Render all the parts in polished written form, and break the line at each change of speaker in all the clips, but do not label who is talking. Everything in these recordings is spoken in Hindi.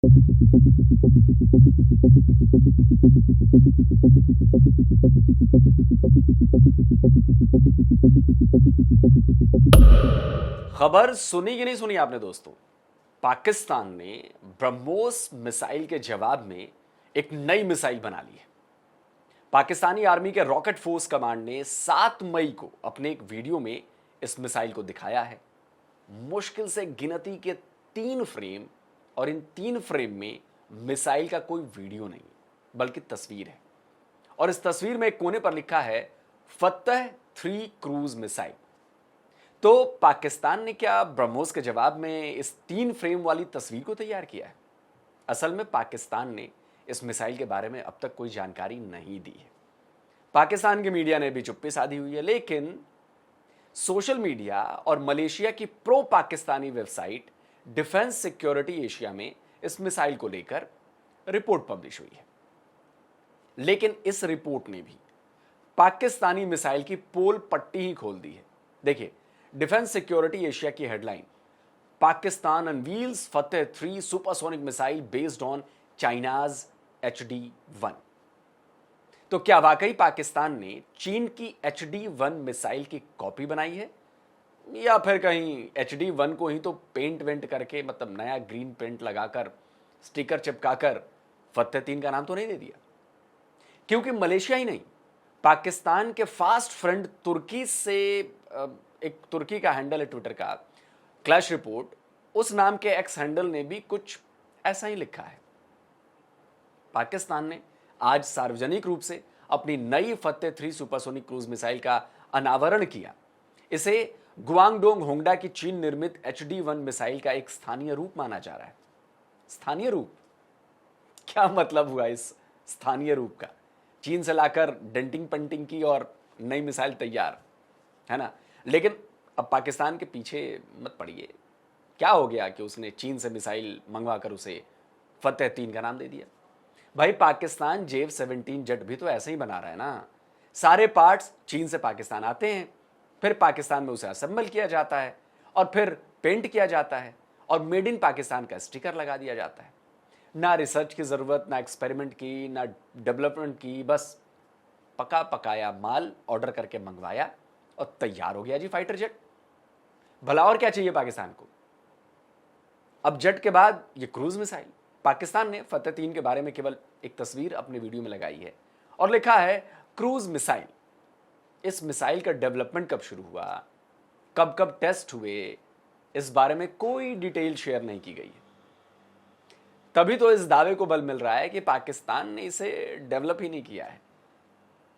खबर सुनी कि नहीं सुनी आपने दोस्तों? पाकिस्तान ने ब्रह्मोस मिसाइल के जवाब में एक नई मिसाइल बना ली है। पाकिस्तानी आर्मी के रॉकेट फोर्स कमांड ने 7 मई को अपने एक वीडियो में इस मिसाइल को दिखाया है। मुश्किल से गिनती के 3 फ्रेम, और इन 3 फ्रेम में मिसाइल का कोई वीडियो नहीं बल्कि तस्वीर है। और इस तस्वीर में एक कोने पर लिखा है फतह 3 क्रूज मिसाइल। तो पाकिस्तान ने क्या ब्रह्मोस के जवाब में इस 3 फ्रेम वाली तस्वीर को तैयार किया है? असल में पाकिस्तान ने इस मिसाइल के बारे में अब तक कोई जानकारी नहीं दी है। पाकिस्तान के मीडिया ने भी चुप्पी साधी हुई है, लेकिन सोशल मीडिया और मलेशिया की pro Pakistani website defence security Asia में इस मिसाइल को लेकर रिपोर्ट पब्लिश हुई है। लेकिन इस रिपोर्ट ने भी पाकिस्तानी मिसाइल की पोल पट्टी ही खोल दी है। देखिए, डिफेंस सिक्योरिटी एशिया की headline, Pakistan unveils Fateh 3 supersonic missile based on China's HD-1। तो क्या वाकई पाकिस्तान ने चीन की HD-1 मिसाइल की कॉपी बनाई है, या फिर कहीं HD-1 को ही तो पेंट वेंट करके, मतलब नया ग्रीन पेंट लगाकर, स्टिकर चिपकाकर फतेह 3 का नाम तो नहीं दे दिया? क्योंकि मलेशिया ही नहीं, पाकिस्तान के फास्ट फ्रेंड तुर्की से एक तुर्की का हैंडल है ट्विटर का, क्लैश रिपोर्ट, उस नाम के एक्स हैंडल ने भी कुछ ऐसा ही लिखा है। पाकिस्तान ने आज सार्वजनिक रूप से अपनी नई फतेह 3 सुपरसोनिक क्रूज मिसाइल का अनावरण किया। इसे गुआंगडोंग होंगडा की चीन निर्मित HD-1 मिसाइल का एक स्थानीय रूप माना जा रहा है। स्थानीय रूप? क्या मतलब हुआ इस स्थानीय रूप का? चीन से लाकर डेंटिंग पेंटिंग की और नई मिसाइल तैयार, है ना? लेकिन अब पाकिस्तान के पीछे मत पड़िए। क्या हो गया कि उसने चीन से मिसाइल मंगवाकर उसे फतेह 3 का नाम दे दिया? भाई, पाकिस्तान JF-17 जेट भी तो ऐसे ही बना रहा है ना। सारे पार्ट्स चीन से पाकिस्तान आते हैं, फिर पाकिस्तान में उसे असेंबल किया जाता है और फिर पेंट किया जाता है और मेड इन पाकिस्तान का स्टिकर लगा दिया जाता है। ना रिसर्च की ज़रूरत, ना एक्सपेरिमेंट की, ना डेवलपमेंट की, बस पका पकाया माल ऑर्डर करके मंगवाया और तैयार हो गया जी फाइटर जेट। भला और क्या चाहिए पाकिस्तान को? अब जेट के बाद ये क्रूज मिसाइल। पाकिस्तान ने फतेह 3 के बारे में केवल एक तस्वीर अपने वीडियो में लगाई है और लिखा है क्रूज मिसाइल। इस मिसाइल का डेवलपमेंट कब शुरू हुआ, कब कब टेस्ट हुए, इस बारे में कोई डिटेल शेयर नहीं की गई है। तभी तो इस दावे को बल मिल रहा है कि पाकिस्तान ने इसे डेवलप ही नहीं किया है,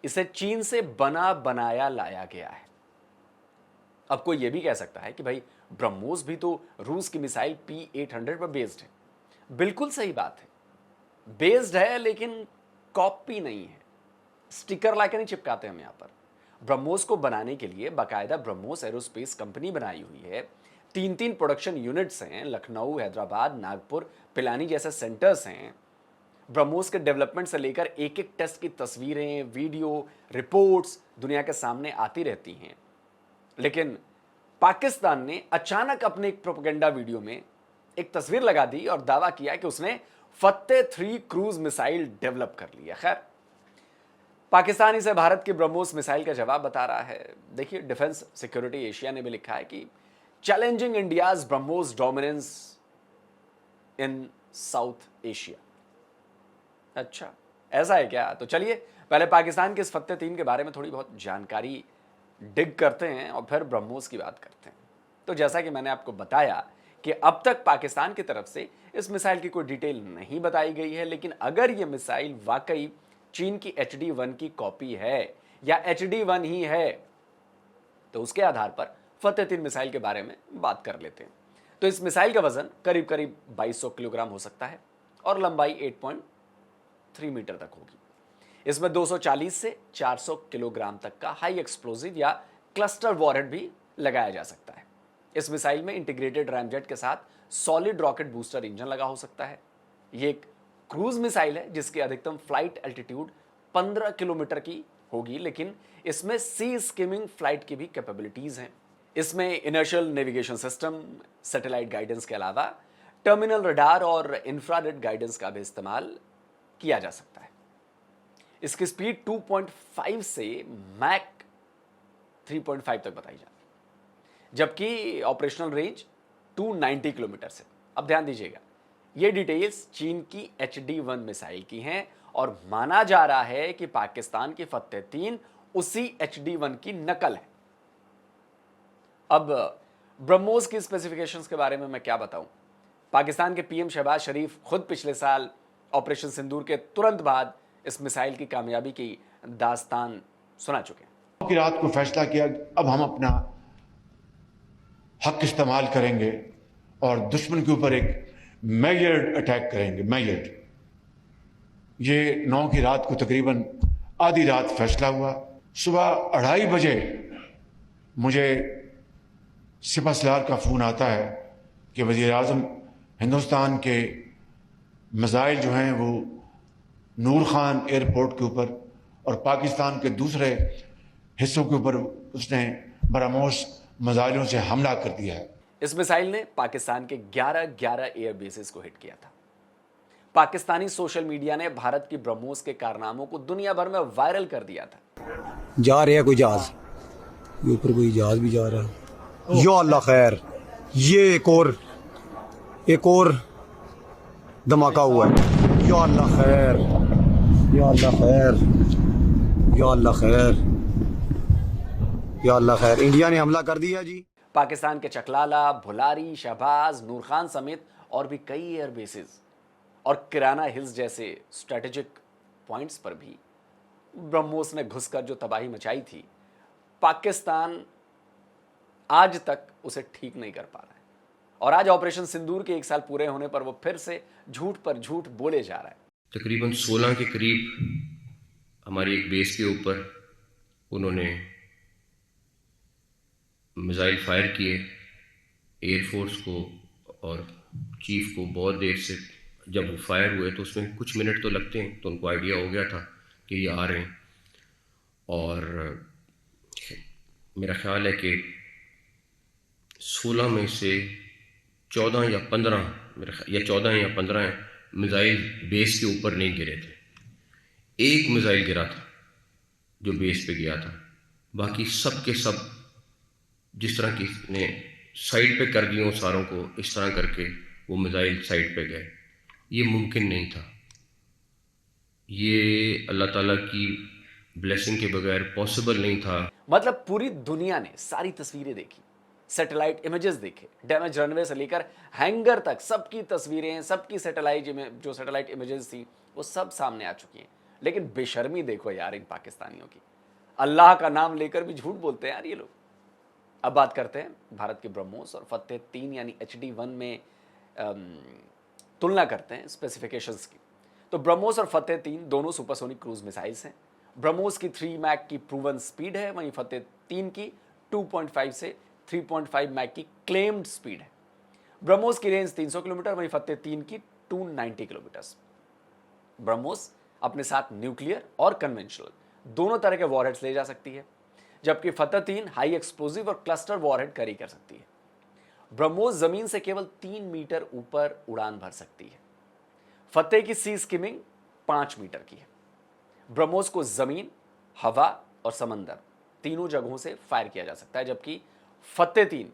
इसे चीन से बना बनाया लाया गया है। अब कोई यह भी कह सकता है कि भाई, ब्रह्मोस भी तो रूस की मिसाइल P-800 पर बेस्ड है। बिल्कुल सही बात है, बेस्ड है, लेकिन कॉपी नहीं है। स्टिकर लाके नहीं चिपकाते हम यहां पर। ब्रह्मोस को बनाने के लिए बाकायदा ब्रह्मोस एरोस्पेस कंपनी बनाई हुई है। 3 प्रोडक्शन यूनिट्स हैं, लखनऊ, हैदराबाद, नागपुर, पिलानी जैसे सेंटर्स हैं। ब्रह्मोस के डेवलपमेंट से लेकर एक एक टेस्ट की तस्वीरें, वीडियो, रिपोर्ट्स दुनिया के सामने आती रहती हैं। लेकिन पाकिस्तान ने अचानक अपने एक प्रोपेगेंडा वीडियो में एक तस्वीर लगा दी और दावा किया कि उसने फतेह 3 क्रूज मिसाइल डेवलप कर लिया। खैर, पाकिस्तान इसे भारत की ब्रह्मोस मिसाइल का जवाब बता रहा है। देखिए, डिफेंस सिक्योरिटी एशिया ने भी लिखा है कि चैलेंजिंग इंडियाज ब्रह्मोस डोमिनेंस इन साउथ एशिया। अच्छा, ऐसा है क्या? तो चलिए पहले पाकिस्तान के इस फतेह 3 के बारे में थोड़ी बहुत जानकारी डिग करते हैं और फिर ब्रह्मोस की बात करते हैं। तो जैसा कि मैंने आपको बताया कि अब तक पाकिस्तान की तरफ से इस मिसाइल की कोई डिटेल नहीं बताई गई है, लेकिन अगर यह मिसाइल वाकई चीन की HD-1 की कॉपी है या HD-1 ही है, तो उसके आधार पर फतेह 3 मिसाइल के बारे में बात कर लेते हैं। तो इस मिसाइल का वजन करीब करीब 2200 किलोग्राम हो सकता है और लंबाई 8.3 मीटर तक होगी। इसमें 240 से 400 किलोग्राम तक का हाई एक्सप्लोजिव या क्लस्टर वॉरहेड भी लगाया जा सकता है। इस मिसाइल में इंटीग्रेटेड रैमजेट के साथ सॉलिड रॉकेट बूस्टर इंजन लगा हो सकता है। यह एक क्रूज मिसाइल है जिसकी अधिकतम फ्लाइट एल्टीट्यूड 15 किलोमीटर की होगी, लेकिन इसमें सी स्किमिंग फ्लाइट की भी कैपेबिलिटीज हैं। इसमें inertial navigation system, satellite guidance के अलावा टर्मिनल रडार और इंफ्रारेड गाइडेंस का भी इस्तेमाल किया जा सकता है। इसकी स्पीड 2.5 से मैक 3.5 तक बताई जाती है, जबकि ऑपरेशनल रेंज 290 किलोमीटर से। अब ध्यान दीजिएगा, ये डिटेल्स चीन की HD-1 मिसाइल की हैं और माना जा रहा है कि पाकिस्तान की फतेह-3 उसी HD-1 की नकल है। अब ब्रह्मोस की स्पेसिफिकेशंस के बारे में मैं क्या बताऊं। पाकिस्तान के पीएम शहबाज शरीफ खुद पिछले साल ऑपरेशन सिंदूर के तुरंत बाद इस मिसाइल की कामयाबी की दास्तान सुना चुके हैं।
की रात को फैसला किया, अब हम अपना हक इस्तेमाल करेंगे और दुश्मन के ऊपर एक मेजर्ड अटैक करेंगे। मेजर्ड, ये 9 की रात को तकरीबन आधी रात फैसला हुआ। सुबह 2:30 बजे मुझे सिपह सलार का फ़ोन आता है कि वज़ीर आज़म हिंदुस्तान के मिसाइल जो हैं वो नूर खान एयरपोर्ट के ऊपर और पाकिस्तान के दूसरे हिस्सों के ऊपर उसने बरामोस मिसाइलों से हमला कर दिया है।
इस मिसाइल ने पाकिस्तान के 11 एयर बेसिस को हिट किया था। पाकिस्तानी सोशल मीडिया ने भारत की ब्रह्मोस के कारनामों को दुनिया भर में वायरल कर दिया था।
जा रहे हैं कोई जहाज, ये ऊपर कोई जहाज भी जा रहा है। या अल्लाह खैर, ये एक और धमाका हुआ है। या अल्लाह खैर, या अल्लाह खैर, या अल्लाह खैर, या अल्लाह खैर। इंडिया ने हमला कर दिया जी।
पाकिस्तान के चकलाला, भुलारी, शहबाज, नूर खान समेत और भी कई एयर बेसिस और किराना हिल्स जैसे स्ट्रेटेजिक पॉइंट्स पर भी ब्रह्मोस ने घुसकर जो तबाही मचाई थी, पाकिस्तान आज तक उसे ठीक नहीं कर पा रहा है। और आज ऑपरेशन सिंदूर के 1 साल पूरे होने पर वो फिर से झूठ पर झूठ बोले जा रहा है।
तकरीबन 16 के करीब हमारी एक बेस के ऊपर उन्होंने मिसाइल फायर किए। एयरफोर्स को और चीफ को बहुत देर से जब वो फायर हुए तो उसमें कुछ मिनट तो लगते हैं, तो उनको आइडिया हो गया था कि ये आ रहे हैं। और मेरा ख्याल है कि 16 में से 14 या 15 या 14 या 15 मिसाइल बेस के ऊपर नहीं गिरे थे। एक मिसाइल गिरा था जो बेस पे गया था, बाकी सब के सब जिस तरह की ने साइड पे कर दिए सारों को, इस तरह करके वो मिसाइल साइड पे गए। ये मुमकिन नहीं था, ये अल्लाह ताला की ब्लेसिंग के बगैर पॉसिबल नहीं था।
मतलब पूरी दुनिया ने सारी तस्वीरें देखी, सैटेलाइट इमेजेस देखे, डैमेज रनवे से लेकर हैंगर तक सबकी तस्वीरें, सबकी जो सैटेलाइट इमेजेस थी वो सब सामने आ चुकी हैं। लेकिन बेशर्मी देखो यार इन पाकिस्तानियों की, अल्लाह का नाम लेकर भी झूठ बोलते हैं यार ये लोग। अब बात करते हैं भारत के ब्रह्मोस और फतेह-3 यानी HD-1 में तुलना करते हैं स्पेसिफिकेशंस की। तो ब्रह्मोस और फतेह-3 दोनों सुपरसोनिक क्रूज मिसाइल्स हैं। ब्रह्मोस की 3 मैक की प्रूवन स्पीड है, वहीं फतेह-3 की 2.5 से 3.5 मैक की क्लेम्ड स्पीड है। ब्रह्मोस की रेंज 300 किलोमीटर, वहीं फतेह-3 की 290 किलोमीटर। ब्रह्मोस अपने साथ न्यूक्लियर और कन्वेंशनल दोनों तरह के वॉरहेड्स ले जा सकती है, जबकि फतेह-3 हाई एक्सप्लोजिव और क्लस्टर वॉरहेड कैरी कर सकती है। ब्रह्मोस जमीन से केवल 3 मीटर ऊपर उड़ान भर सकती है। फतेह की सी स्किमिंग 5 मीटर की है। ब्रह्मोस को जमीन, हवा और समंदर तीनों जगहों से फायर किया जा सकता है, जबकि फतेह-3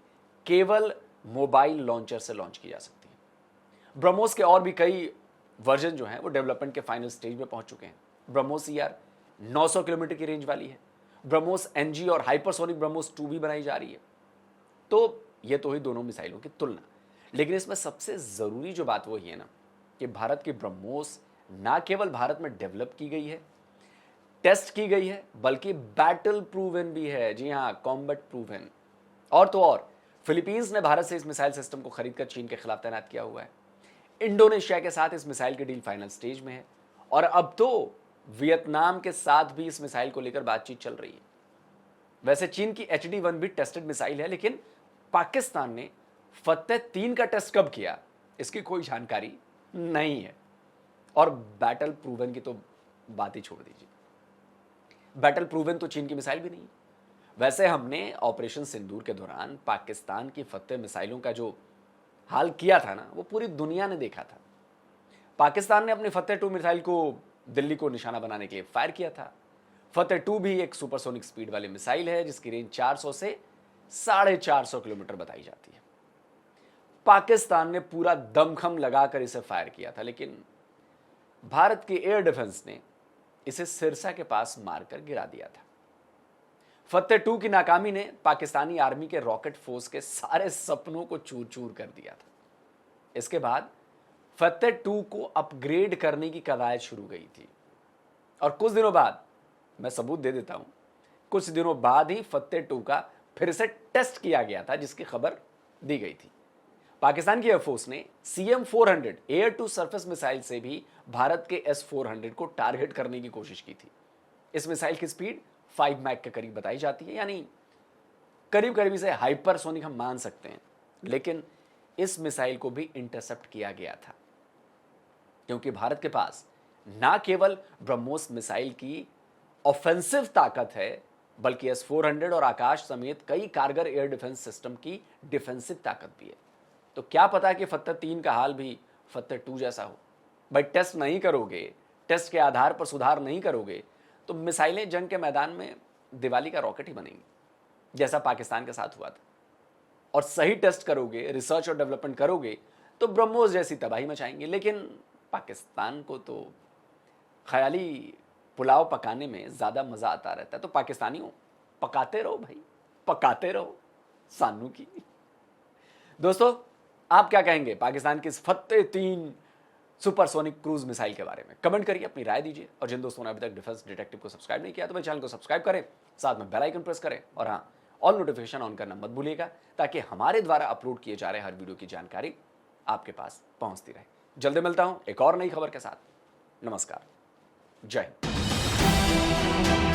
केवल मोबाइल लॉन्चर से लॉन्च की जा सकती है। ब्रह्मोस के और भी कई वर्जन जो हैं वो डेवलपमेंट के फाइनल स्टेज में पहुंच चुके हैं। ब्रह्मोस ER 900 किलोमीटर की रेंज वाली है। ब्रह्मोस NG और हाइपरसोनिक ब्रह्मोस 2 भी बनाई जा रही है। तो ये तो हुई दोनों मिसाइलों की तुलना, लेकिन इसमें सबसे ज़रूरी जो बात वो ही है ना कि भारत की ब्रह्मोस ना केवल भारत में डेवलप की गई है, टेस्ट की गई है, बल्कि बैटल प्रूवन भी है। जी हाँ, कॉम्बैट प्रूवन। और तो और फिलीपींस ने भारत से इस मिसाइल सिस्टम को खरीदकर चीन के खिलाफ तैनात किया हुआ है। इंडोनेशिया के साथ इस मिसाइल की डील फाइनल स्टेज में है और अब तो वियतनाम के साथ भी इस मिसाइल को लेकर बातचीत चल रही है। वैसे चीन की HD-1 भी टेस्टेड मिसाइल है, लेकिन पाकिस्तान ने फतेह-3 का टेस्ट कब किया इसकी कोई जानकारी नहीं है। और बैटल प्रूवन की तो बात ही छोड़ दीजिए, बैटल प्रूवन तो चीन की मिसाइल भी नहीं है। वैसे हमने ऑपरेशन सिंदूर के दौरान पाकिस्तान की फतेह मिसाइलों का जो हाल किया था ना, वो पूरी दुनिया ने देखा था। पाकिस्तान ने अपने फतेह 2 मिसाइल को दिल्ली को निशाना बनाने के लिए फायर किया था। फतेह 2 भी एक सुपरसोनिक स्पीड वाली मिसाइल है जिसकी रेंज 400 से 450 किलोमीटर बताई जाती है। पाकिस्तान ने पूरा दमखम लगाकर इसे फायर किया था, लेकिन भारत की एयर डिफेंस ने इसे सिरसा के पास मारकर गिरा दिया था। फतेह 2 की नाकामी ने पाकिस्तानी आर्मी के रॉकेट फोर्स के सारे सपनों को चूर चूर कर दिया था। इसके बाद फतेह 2 को अपग्रेड करने की कवायद शुरू गई थी और कुछ दिनों बाद, मैं सबूत दे देता हूं, कुछ दिनों बाद ही फतेह 2 का फिर से टेस्ट किया गया था जिसकी खबर दी गई थी। पाकिस्तान की एयरफोर्स ने CM-400 air to surface missile से भी भारत के S-400 को टारगेट करने की कोशिश की थी। इस मिसाइल की स्पीड 5 मैक के करीब बताई जाती है, यानी करीब करीब इसे हाइपरसोनिक हम मान सकते हैं। लेकिन इस मिसाइल को भी इंटरसेप्ट किया गया था क्योंकि भारत के पास ना केवल ब्रह्मोस मिसाइल की ऑफेंसिव ताकत है बल्कि S-400 और आकाश समेत कई कारगर एयर डिफेंस सिस्टम की डिफेंसिव ताकत भी है। तो क्या पता कि फतेह 3 का हाल भी फतेह 2 जैसा हो। भाई टेस्ट नहीं करोगे, टेस्ट के आधार पर सुधार नहीं करोगे तो मिसाइलें जंग के मैदान में दिवाली का रॉकेट ही बनेंगी, जैसा पाकिस्तान के साथ हुआ था। और सही टेस्ट करोगे, रिसर्च और डेवलपमेंट करोगे तो ब्रह्मोस जैसी तबाही मचाएंगे। लेकिन पाकिस्तान को तो ख्याली पुलाव पकाने में ज़्यादा मज़ा आता रहता है, तो पाकिस्तानियों पकाते रहो भाई, पकाते रहो सानू की। दोस्तों, आप क्या कहेंगे पाकिस्तान की इस फतेह 3 सुपरसोनिक क्रूज मिसाइल के बारे में? कमेंट करिए, अपनी राय दीजिए। और जिन दोस्तों ने अभी तक डिफेंस डिटेक्टिव को सब्सक्राइब नहीं किया तो मेरे चैनल को सब्सक्राइब करें, साथ में बेल आइकन प्रेस करें और हाँ, ऑल नोटिफिकेशन ऑन करना मत भूलिएगा ताकि हमारे द्वारा अपलोड किए जा रहे हर वीडियो की जानकारी आपके पास पहुंचती रहे। जल्दी मिलता हूं एक और नई खबर के साथ। नमस्कार, जय हिंद।